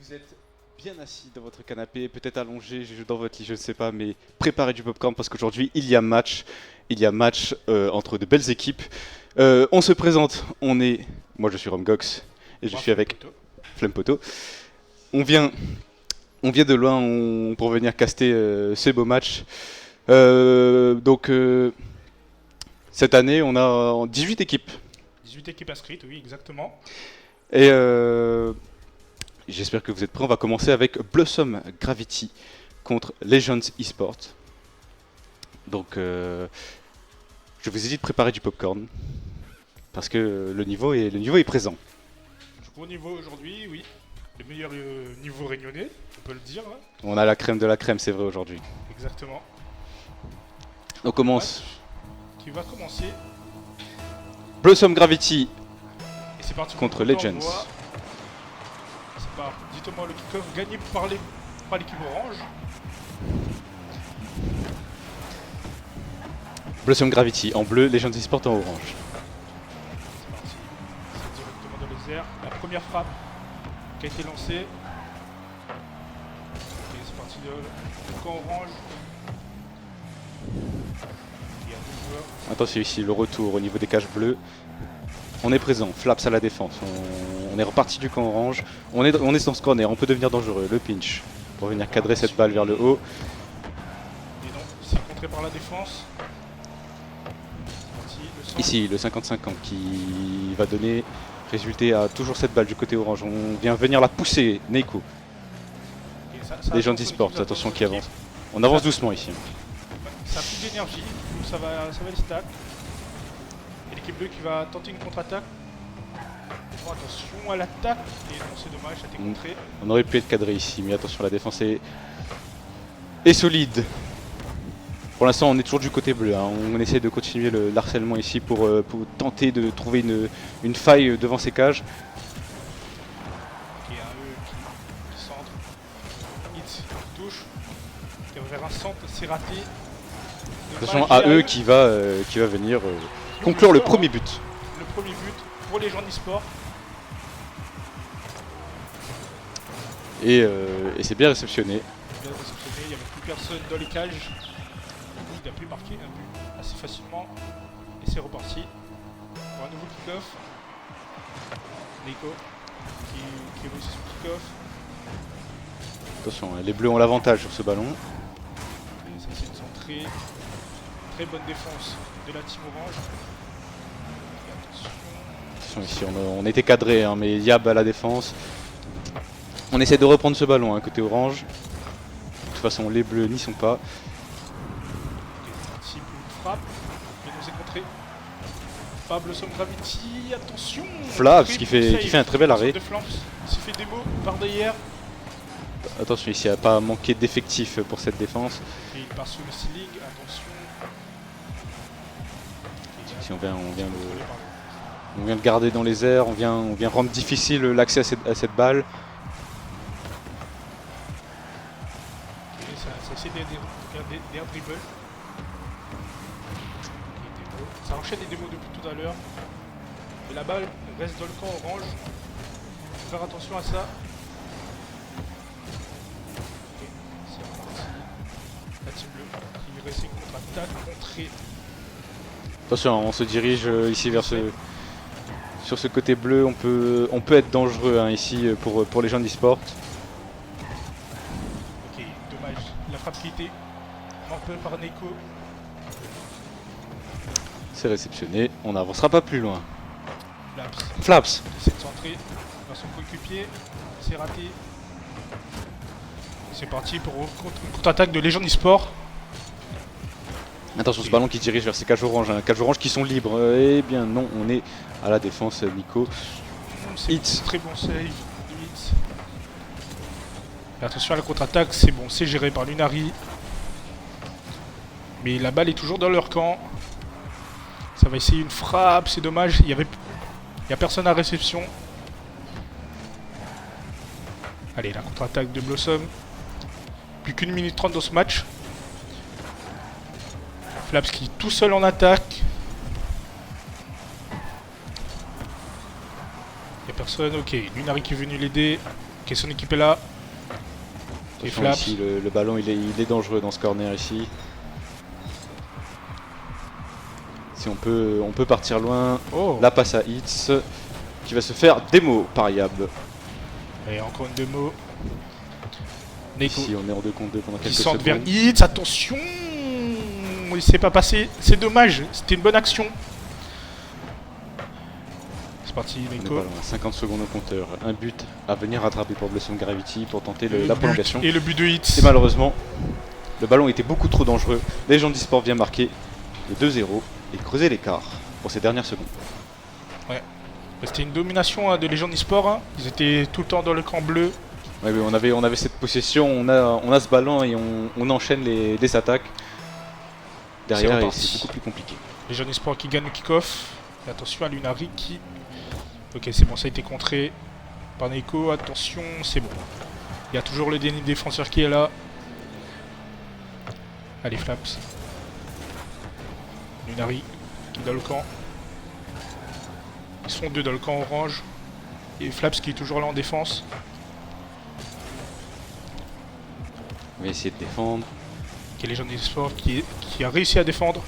Vous êtes bien assis dans votre canapé, peut-être allongé dans votre lit, je ne sais pas, mais préparez du popcorn parce qu'aujourd'hui il y a match. Il y a match entre de belles équipes. On se présente, moi je suis Romgox et je suis avec Flempoto. On vient, on vient de loin pour venir caster ces beaux matchs. Cette année on a 18 équipes. 18 équipes inscrites, oui, exactement. Et j'espère que vous êtes prêts. On va commencer avec Blossom Gravity contre Legends Esports. Donc, je vous ai dit de préparer du popcorn parce que le niveau est présent. Du gros niveau aujourd'hui, oui. Le meilleur niveau réunionnais, on peut le dire. Hein. On a la crème de la crème, c'est vrai aujourd'hui. Exactement. On commence. Qui va commencer. Blossom Gravity Et c'est parti contre Legends. C'est parti. Dites-moi le kick-off gagné par l'équipe orange. Blossom Gravity en bleu, Legends Esports en orange. C'est parti. C'est directement dans les airs. La première frappe qui a été lancée. Et c'est parti de camp orange. Il y a deux joueurs. Attention ici, le retour au niveau des cages bleues. On est présent, Flaps à la défense. On est reparti du camp orange. On est dans ce corner, on peut devenir dangereux. Le pinch pour venir cadrer cette balle vers le haut. Et donc, c'est contré par la défense. Ici, le 50-50 qui va donner résulté à toujours cette balle du côté orange. On vient venir la pousser, Neiko. Les gens d'e-sport, attention qui avance. On avance doucement ici. Ça a plus d'énergie, ça va les stack. Et l'équipe bleue qui va tenter une contre-attaque. Bon, attention à l'attaque. Et non, c'est dommage, ça a été contré. On aurait pu être cadré ici, mais attention, la défense est solide. Pour l'instant, on est toujours du côté bleu. Hein. On essaie de continuer le harcèlement ici pour tenter de trouver une faille devant ces cages. Ok, un E qui centre. Hit, touche. Qui va vers un centre, c'est raté. Attention à eux qui va venir conclure le premier but. Le premier but pour les gens d'e-sport. Et c'est bien réceptionné. Il n'y avait plus personne dans les cages. Il a pu marquer un but assez facilement. Et c'est reparti pour un nouveau kick-off. Nico qui réussit son kick-off. Attention, les bleus ont l'avantage sur ce ballon. Et ça c'est une centrée. Très bonne défense de la team orange. Et attention. Ici, on était cadré, hein, mais Yab à la défense. On essaie de reprendre ce ballon, hein, côté orange. De toute façon, les bleus n'y sont pas. Parti pour une frappe. Mais non, c'est contré. Pas Blossom Gravity, attention. Flaps qui fait un très bel arrêt. Il s'est fait démo par derrière. Attention, ici, il n'y a pas manqué d'effectifs pour cette défense. Et il part sur le ceiling, attention. Si on vient le garder dans les airs, on vient rendre difficile l'accès à cette balle. Ça essaie d'air dribble. Ça enchaîne les démos depuis tout à l'heure. Et la balle reste dans le camp orange. Faut faire attention à ça. Ok, c'est reparti. La team bleue qui reste une contre-attaque, contrée. Attention, on se dirige ici sur ce côté bleu. On peut être dangereux, hein, ici pour les gens d'e-sport. Ok, dommage. La frappe qui était un peu par Neko. C'est réceptionné. On n'avancera pas plus loin. Flaps. Flaps. Essaie de centrer vers son coéquipier. C'est raté. C'est parti pour une contre-attaque de Legends eSport. Attention, ce ballon qui dirige vers ces cages oranges, hein, cages oranges qui sont libres. Eh bien non, on est à la défense, Nico. Hit. Très bon save de Hit. Attention à la contre-attaque, c'est bon, c'est géré par Lunari. Mais la balle est toujours dans leur camp. Ça va essayer une frappe, c'est dommage. Il y a personne à réception. Allez, la contre-attaque de Blossom. Plus qu'une minute 30 dans ce match. Flaps qui est tout seul en attaque. Il n'y a personne, ok. Lunari qui est venu l'aider. Ok, son équipe est là. Et Attention, Flaps. ici, le ballon il est dangereux dans ce corner ici. Si on peut partir loin. Oh. La passe à Hits qui va se faire démo par Yab. Et encore une démo. Neko Ici on est en 2 contre 2 pendant qui quelques centre vers secondes. Hits. Attention. Il s'est pas passé. C'est dommage. C'était une bonne action. C'est parti, On est Neko. pas loin, 50 secondes au compteur. Un but à venir rattraper pour Blossom Gravity pour tenter Le la but- prolongation. Et le but de Hits. Et malheureusement, le ballon était beaucoup trop dangereux. Les gens d'e-sport viennent marquer le 2-0 et creuser l'écart pour ces dernières secondes. C'était une domination de Legend eSport. Hein. Ils étaient tout le temps dans le camp bleu. Ouais, mais on avait cette possession, on a ce ballon et on enchaîne les attaques. Derrière, et reparti. c'est beaucoup plus compliqué. Legend eSport qui gagne le kick-off. Et attention à Lunari qui... Ok, c'est bon, ça a été contré par Neko. Attention, c'est bon. Il y a toujours le dernier défenseur qui est là. Allez, Flaps. Lunari qui est dans le camp. Ils sont deux dans le camp orange. Et Flaps qui est toujours là en défense. On va essayer de défendre. Qui est Legend eSport qui a réussi à défendre.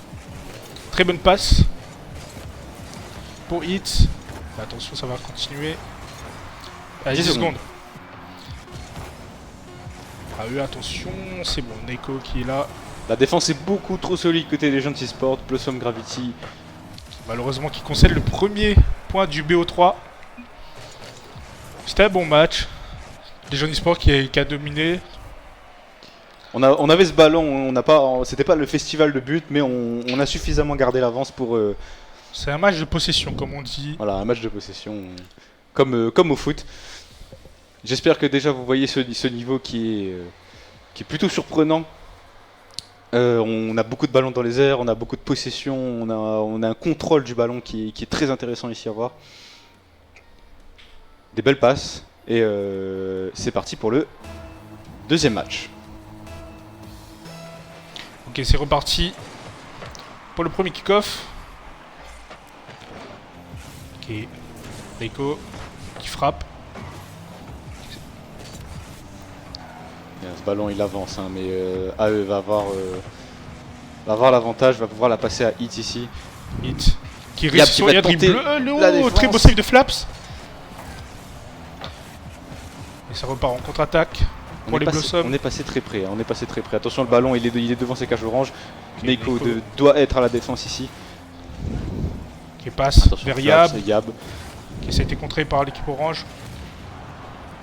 Très bonne passe. Pour Hits. Attention, ça va continuer. Allez, 10 secondes. Ah eux, attention, c'est bon. Neko qui est là. La défense est beaucoup trop solide côté Legends eSport. Blossom Gravity. Malheureusement, qui concède le premier point du BO3. C'était un bon match. Legend eSport qui a dominé. On avait ce ballon, c'était pas le festival de but, mais on a suffisamment gardé l'avance pour C'est un match de possession, comme on dit. voilà, un match de possession, comme au foot. J'espère que déjà vous voyez ce niveau qui est plutôt surprenant. On a beaucoup de ballons dans les airs, on a beaucoup de possession, on a un contrôle du ballon qui est très intéressant ici à voir. Des belles passes, et c'est parti pour le deuxième match. Ok, c'est reparti pour le premier kick-off. Ok, Neko qui frappe. Bien, ce ballon il avance, hein, mais AE va avoir l'avantage, va pouvoir la passer à Hit ici. Hit qui Yab réussit qui son va dribble. tenter la Oh, très beau défense. save de Flaps. Et ça repart en contre-attaque pour les Blossoms. On est passé très près, hein, on est passé très près. Attention, le ballon il est devant ses cages oranges. Ok, Neko Neko doit être à la défense ici. qui passe Attention, vers Flaps, Yab, Yab. qui ça a été contré par l'équipe orange.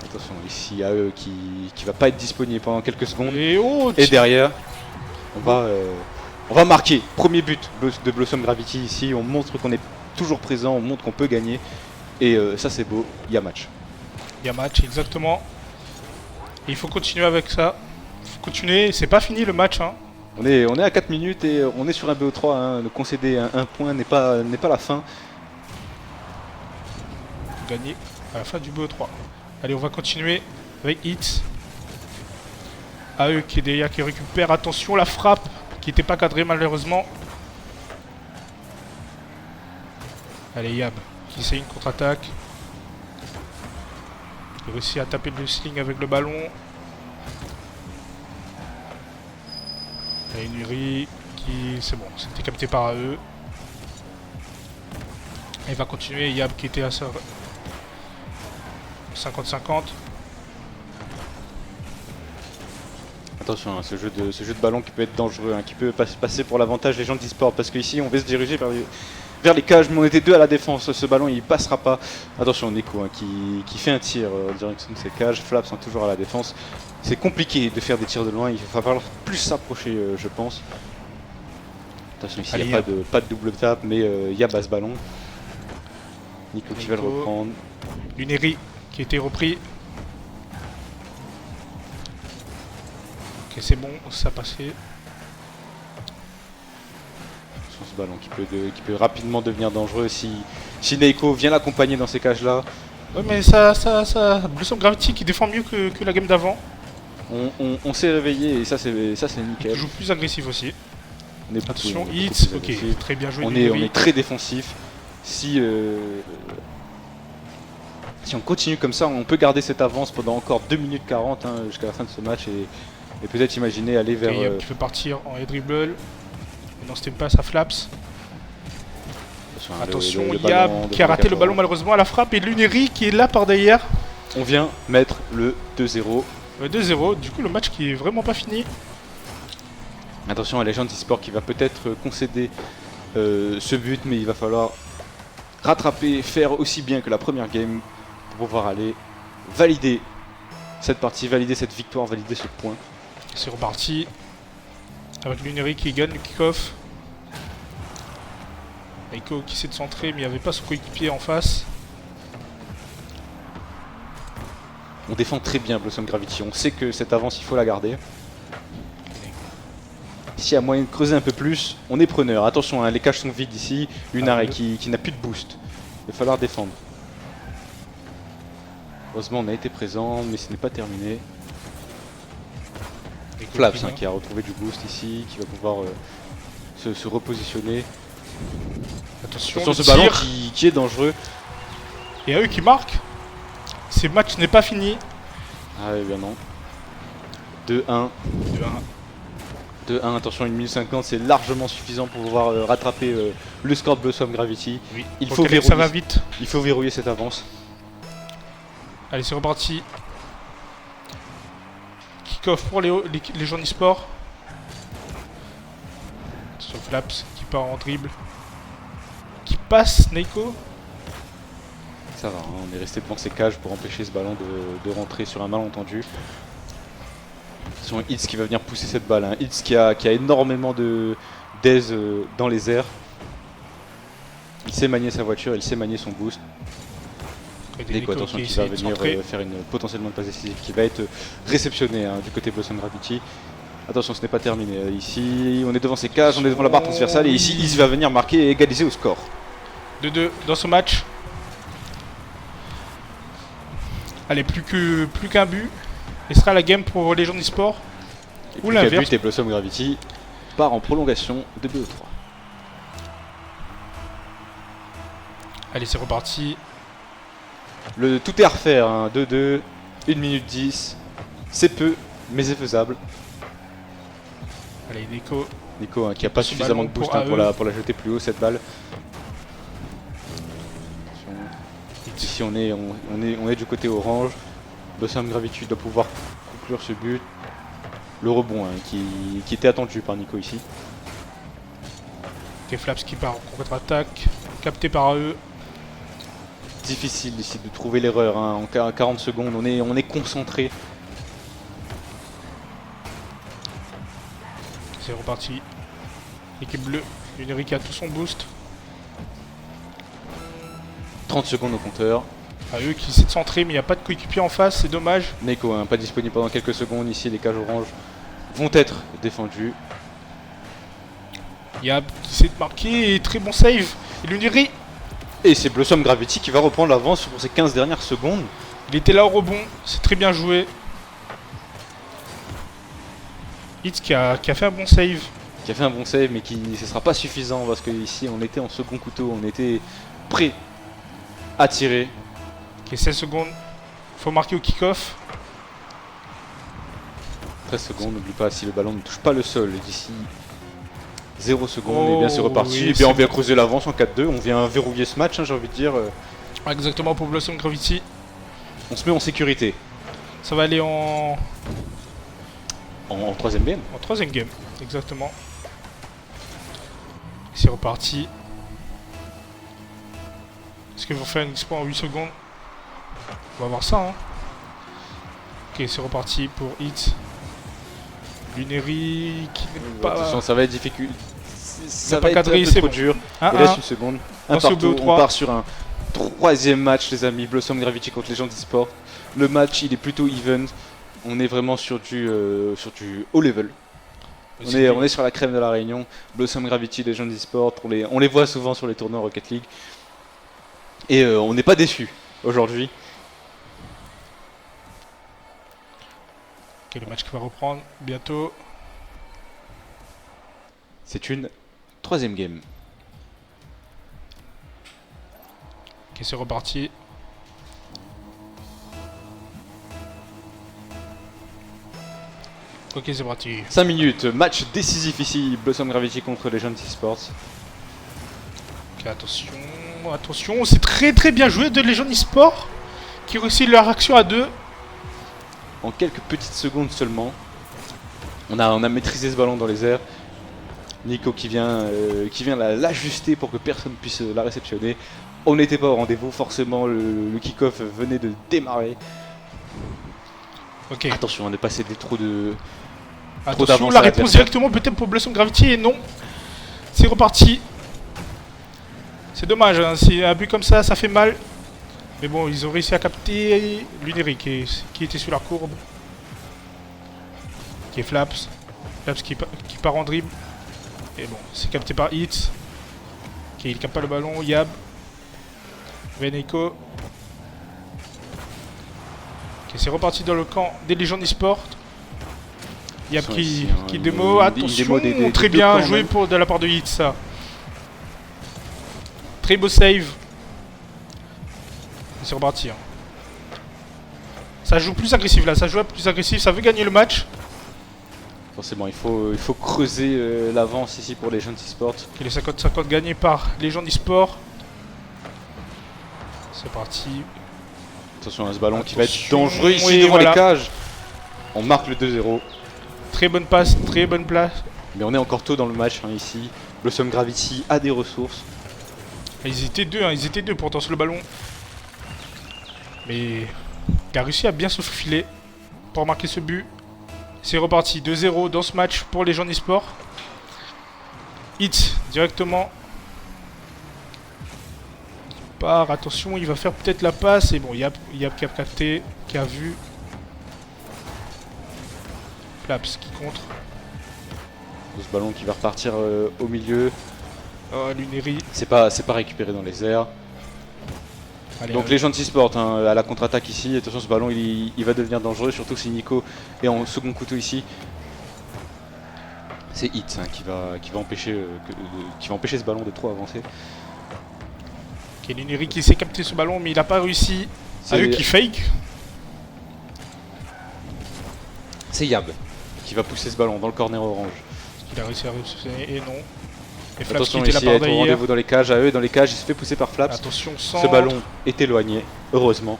Attention, ici AE qui va pas être disponible pendant quelques secondes. Et oh, Et derrière, on va marquer. Premier but de Blossom Gravity ici. On montre qu'on est toujours présent, on montre qu'on peut gagner. Et ça c'est beau, il y a match. il y a match, exactement. Et il faut continuer avec ça. Il faut continuer, c'est pas fini le match. Hein. On est à 4 minutes et on est sur un BO3. Hein. De concéder un point n'est pas la fin. Gagner à la fin du BO3. Allez, on va continuer avec Hits. AE qui est derrière, qui récupère. Attention, la frappe qui n'était pas cadrée malheureusement. Allez, Yab qui essaye une contre-attaque. Il réussit à taper le sling avec le ballon. Allez, Nuri qui... C'est bon, c'était capté par AE. Il va continuer. Yab qui était à 50-50. Attention, hein, ce jeu de ballon qui peut être dangereux, hein, qui peut passer pour l'avantage des gens d'e-sport. Parce qu'ici on va se diriger vers les cages, mais on était deux à la défense. Ce ballon il passera pas. Attention, Neko hein, qui fait un tir en direction de ses cages. Flaps sont toujours à la défense. C'est compliqué de faire des tirs de loin, il va falloir plus s'approcher, je pense. Attention, ici il n'y a pas de double tap, mais Yab a ce ballon. Neko qui va le reprendre. Luneri qui a été repris. Ok, c'est bon, ça a passé. Sur ce ballon qui peut rapidement devenir dangereux si Neko vient l'accompagner dans ces cages là. Ouais, mais Blossom Gravity qui défend mieux que la game d'avant. On s'est réveillé et ça c'est nickel. Il joue plus agressif aussi. On est Attention, beaucoup Hits, plus ok, agressif. très bien joué. On est très défensif. Si Si on continue comme ça, on peut garder cette avance pendant encore 2 minutes 40 hein, jusqu'à la fin de ce match et peut-être imaginer aller vers... Yab qui veut partir en head dribble. Mais non, c'était pas sa flaps. Attention, le Yab ballon qui a raté le ballon malheureusement à la frappe. Et Luneri qui est là par derrière. On vient mettre le 2-0. 2-0, du coup le match qui est vraiment pas fini. Attention à Legends eSport qui va peut-être concéder ce but, mais il va falloir rattraper, faire aussi bien que la première game pour pouvoir aller valider cette partie, valider cette victoire, valider ce point. C'est reparti avec Luneri qui gagne le kick-off. Eiko qui essaie de centrer mais il n'y avait pas son coéquipier en face. On défend très bien Blossom Gravity, on sait que cette avance il faut la garder. S'il y a moyen de creuser un peu plus, on est preneur. Attention, hein, les cages sont vides ici. Lunari qui n'a plus de boost. Il va falloir défendre. Heureusement, on a été présent, mais ce n'est pas terminé. Flaps hein, qui a retrouvé du boost ici, qui va pouvoir se repositionner. Attention ce ballon qui est dangereux. Et à eux qui marquent. Ce match n'est pas fini. Ah oui, bien non. 2-1. 2-1. 2-1, attention, 1 minute 50, c'est largement suffisant pour pouvoir rattraper le score de Blossom Gravity. Oui, il faut verrouiller, ça va vite. Il faut verrouiller cette avance. Allez, c'est reparti. Kick-off pour les gens e-sport. Sur Flaps qui part en dribble. Qui passe Neiko. Ça va, hein, on est resté devant ces cages pour empêcher ce ballon de rentrer sur un malentendu. C'est Hitz qui va venir pousser cette balle. Hein. Hitz qui a énormément d'aise dans les airs. Il sait manier sa voiture, il sait manier son boost. Neiko, attention, qui va venir faire potentiellement une passe décisive qui va être réceptionnée hein, du côté Blossom Gravity. Attention, ce n'est pas terminé. Ici, on est devant ces cages, on est devant la barre transversale et ici, Hitz va venir marquer et égaliser au score. 2-2 dans ce match. Allez, plus qu'un but. Et ce sera la game pour les gens e-sport. Ou l'inverse. Et Blossom Gravity part en prolongation de BO3. Allez, c'est reparti. Tout est à refaire, hein. 2-2, 1 minute 10. C'est peu, mais c'est faisable. Allez, Neiko. Neiko hein, qui n'a pas suffisamment de boost pour la jeter plus haut cette balle. Ici on est du côté orange. Blossom Gravity doit pouvoir conclure ce but. Le rebond hein, qui était attendu par Neiko ici. Ok, Flaps qui part en contre-attaque. Capté par eux. Difficile ici de trouver l'erreur hein. En 40 secondes. On est concentré. C'est reparti. Équipe bleue. Luneri qui a tout son boost. 30 secondes au compteur. À eux qui essaient de centrer mais il n'y a pas de coéquipier en face, c'est dommage. Neiko hein, pas disponible pendant quelques secondes. Ici les cages oranges vont être défendues. Yab qui essaie de marquer et très bon save. Et Luneri. Et c'est Blossom Gravity qui va reprendre l'avance pour ces 15 dernières secondes. Il était là au rebond, c'est très bien joué. Hitz qui a fait un bon save. Qui a fait un bon save mais qui ne sera pas suffisant parce que ici on était en second couteau, on était prêt à tirer. Ok, 16 secondes. Faut marquer au kick-off. 13 secondes, n'oublie pas si le ballon ne touche pas le sol d'ici 0 secondes, et bien c'est reparti. Oui, et bien on vient creuser l'avance en 4-2, on vient verrouiller ce match, hein, j'ai envie de dire. Exactement pour Blossom Gravity. On se met en sécurité. Ça va aller en troisième game. En troisième game, exactement. C'est reparti. Est-ce qu'ils vont faire une expo en 8 secondes? On va voir ça. Hein. Ok, c'est reparti pour Hitz. Luneri qui n'est pas... Attention, ça va être difficile. Ça va va être un peu trop dur. Il reste une seconde. Un partout, on part sur un troisième match, les amis. Blossom Gravity contre les gens d'e-sport. Le match, il est plutôt even. On est vraiment sur du haut level. On est sur la crème de la Réunion. Blossom Gravity, les gens d'e-sport, on les voit souvent sur les tournois Rocket League. Et on n'est pas déçus aujourd'hui. Ok, le match qui va reprendre bientôt. C'est une troisième game. Ok, c'est reparti. Ok, c'est parti. 5 minutes, match décisif ici, Blossom Gravity contre les jeunes eSports. Ok, attention, attention, c'est très bien joué de Legend eSport qui réussit leur action à deux. En quelques petites secondes seulement, on a maîtrisé ce ballon dans les airs. Nico qui vient l'ajuster pour que personne puisse la réceptionner. On n'était pas au rendez-vous, forcément le kick-off venait de démarrer. Ok, Attention, on est passé des trous de... attention, d'avance la à réponse l'adversaire. directement peut-être pour Blossom Gravity et non. C'est reparti. C'est dommage, hein, c'est un but comme ça fait mal. Mais bon, ils ont réussi à capter Luneri qui était sur la courbe. Qui est Flaps. Flaps qui part en dribble. Et bon, c'est capté par Hits. Ok, il capte pas le ballon. Yab. Veneko. Ok, c'est reparti dans le camp des Legends eSport. Yab Attention qui ici, hein, démo. Attention, des très deux bien camps, joué même. de la part de Hits, ça. Très beau save. C'est reparti. Hein. Ça joue plus agressif là, ça joue plus agressif, ça veut gagner le match. Forcément, il faut creuser l'avance ici pour les jeunes eSports. Ok, les 50-50 gagnés par les gens d'e-sport. C'est parti. Attention à ce ballon qui va être Attention, dangereux ici oui, devant voilà. les cages. On marque le 2-0. Très bonne passe, très bonne place. Mais on est encore tôt dans le match hein, ici. Blossom Gravity a des ressources. Ils étaient deux pourtant sur le ballon. Mais il a réussi à bien se faufiler pour marquer ce but. C'est reparti, 2-0 dans ce match pour les gens d'e-sport. Hit directement. Il part, attention, il va faire peut-être la passe. Et bon, Yap qui a capté, qui a vu. Flaps qui contre. Ce ballon qui va repartir au milieu. Oh, Luneri. C'est pas récupéré dans les airs. Allez, Donc les gens de eSport hein, à la contre-attaque ici. Attention, ce ballon il va devenir dangereux, surtout si Nico est en second couteau ici. C'est Hit hein, qui va empêcher ce ballon de trop avancer. Ok, Luneri qui s'est capté ce ballon, mais il n'a pas réussi. C'est eux qui fake. C'est Yab qui va pousser ce ballon dans le corner orange. Il a réussi à réussir et non. Et Flaps qui Attention était là ici par à être au derrière. rendez-vous dans les cages, à eux dans les cages, il se fait pousser par Flaps. Attention, Ce centre. ballon est éloigné, heureusement.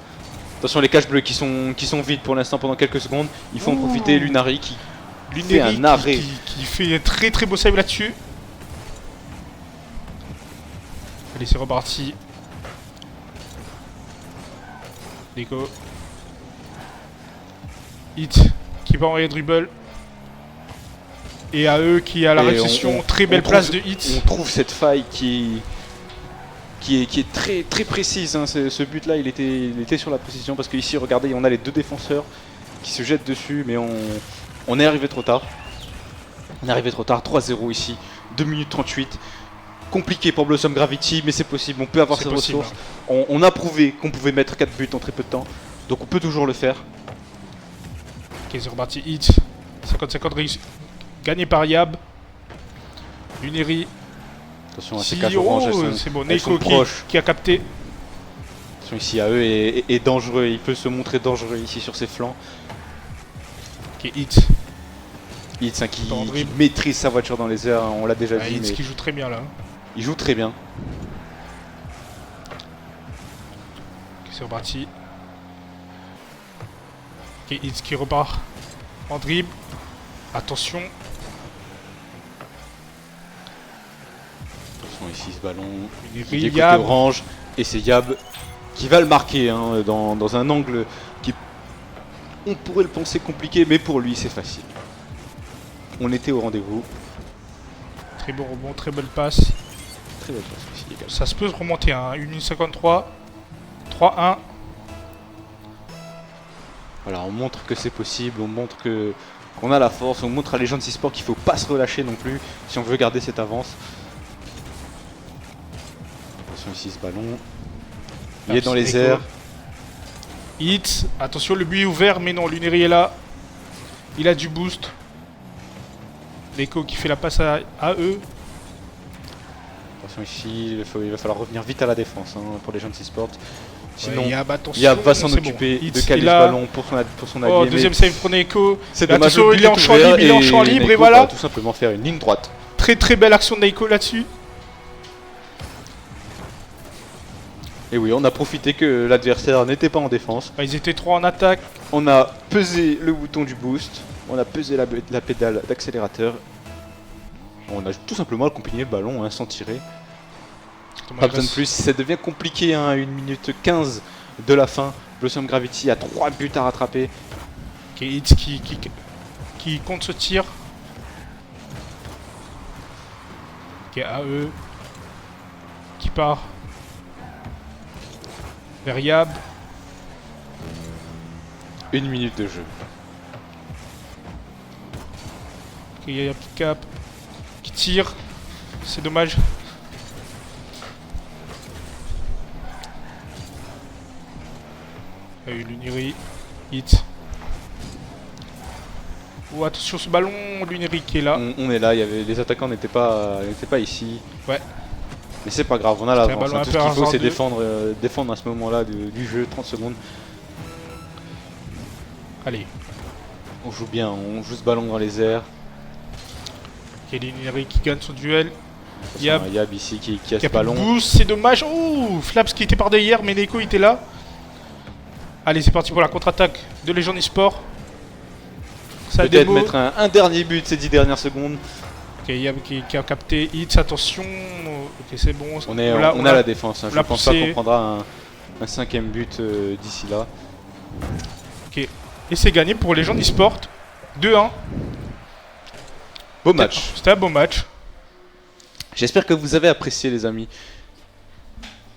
Attention les cages bleues qui sont vides pour l'instant pendant quelques secondes. Il faut en profiter, Lunari qui fait un arrêt. Qui fait un très beau save là-dessus. Allez, c'est reparti. Nico. Hit qui va envoyer dribble. Et à eux qui a la Et réception, très belle place de Hit. On trouve cette faille qui est très précise. Hein. Ce but-là, il était sur la précision parce qu'ici, regardez, on a les deux défenseurs qui se jettent dessus, mais on est arrivé trop tard. On est arrivé trop tard, 3-0 ici, 2 minutes 38. Compliqué pour Blossom Gravity, mais c'est possible, on peut avoir ses ressources. On a prouvé qu'on pouvait mettre 4 buts en très peu de temps, donc on peut toujours le faire. Ok, c'est reparti. Hit. 50-50 réussi. Gagné par Yab. Luneri. Attention à ces cages oranges, c'est bon. elles sont Neko proches. qui a capté. Attention ici à eux est dangereux, il peut se montrer dangereux ici sur ses flancs. Ok, Hit. Hitz hein, qui maîtrise sa voiture dans les airs, hein, on l'a déjà dit. Hitz Mais qui joue très bien là. il joue très bien. Ok, c'est reparti. Ok, Hitz qui repart en dribble. Attention. Attention ici ce ballon. Luneri, Il est côté Yab. orange et c'est Yab qui va le marquer hein, dans un angle qui on pourrait le penser compliqué, mais pour lui c'est facile. On était au rendez-vous. Très bon rebond, très belle passe. Très belle passe ici également. Ça se peut se remonter, hein. 1 minute 53. 3-1. Voilà, on montre que c'est possible, on montre qu'on a la force, on montre à les gens de eSport qu'il ne faut pas se relâcher non plus si on veut garder cette avance. Attention ici ce ballon. Il est dans les airs. Hit. Attention, le but est ouvert, mais non, Luneri est là. Il a du boost. Neko qui fait la passe à eux. Attention ici, il va falloir revenir vite à la défense hein, pour les gens de eSport. Sinon, il y a, il y a va s'en c'est occuper bon. de Hitz caler est ce là. ballon pour son allié. Oh, mais deuxième save pour Neiko. c'est Mais dommage, attention, le il est en but champ ouvert libre, il est en champ libre, et Neiko voilà. va tout simplement faire une ligne droite. Très très belle action de Neiko là-dessus. Et oui, on a profité que l'adversaire n'était pas en défense. Ils étaient 3 en attaque. On a pesé le bouton du boost, on a pesé la pédale d'accélérateur. On a tout simplement accompagné le ballon hein, sans tirer. Pas besoin de plus, ça devient compliqué hein, à 1 minute 15 de la fin. Blossom Gravity a 3 buts à rattraper. Ok, Hitz qui compte ce tir. Ok, AE qui part vers Yab. 1 minute de jeu. Ok, il y a Picap qui tire. C'est dommage. Il y a eu l'Uniri. Hit. Oh, attention ce ballon, l'Uniri qui est là. On est là, les attaquants n'étaient pas ici. Ouais. Mais c'est pas grave, on a C'était un l'avance. ballon Tout un ce peu qu'il faut c'est hasardeux. défendre à ce moment-là du jeu, 30 secondes. Allez. On joue bien, on joue ce ballon dans les airs. Il y a l'Uniri qui gagne son duel. Yab ici qui a Qui ce a ballon. boost, c'est dommage. Oh, Flaps qui était par derrière, mais Neiko était là. Allez, c'est parti pour la contre-attaque de Legend eSport. Ça Peut-être démo. mettre un dernier but ces 10 dernières secondes. Ok, Yab qui a capté Hits, attention. Ok, c'est bon. On a la défense, hein. Je l'a pense pas poussé. qu'on prendra un 5ème but d'ici là. Ok. Et c'est gagné pour Legend eSport. 2-1. Beau match. C'était un beau match. J'espère que vous avez apprécié les amis.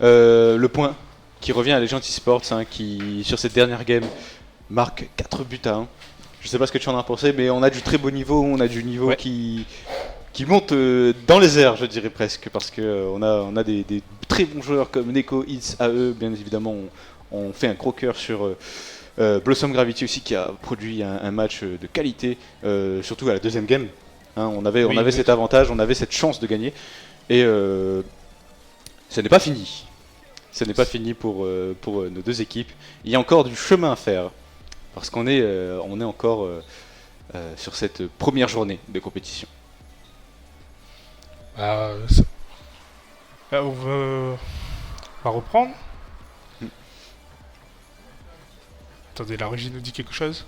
Le point qui revient à Legend eSports hein, qui sur cette dernière game marque 4 buts à 1. Je sais pas ce que tu en as pensé mais on a du très beau niveau, on a du niveau Ouais. qui monte dans les airs je dirais presque parce que on a des très bons joueurs comme Neiko, Hitz, AE bien évidemment on fait un gros cœur sur Blossom Gravity aussi qui a produit un match de qualité surtout à la deuxième game. Hein, on avait cet avantage, on avait cette chance de gagner et ce n'est pas fini. Ce n'est pas fini pour nos deux équipes. Il y a encore du chemin à faire parce qu'on est encore sur cette première journée de compétition. Là, on va reprendre. Attendez, la régie nous dit quelque chose.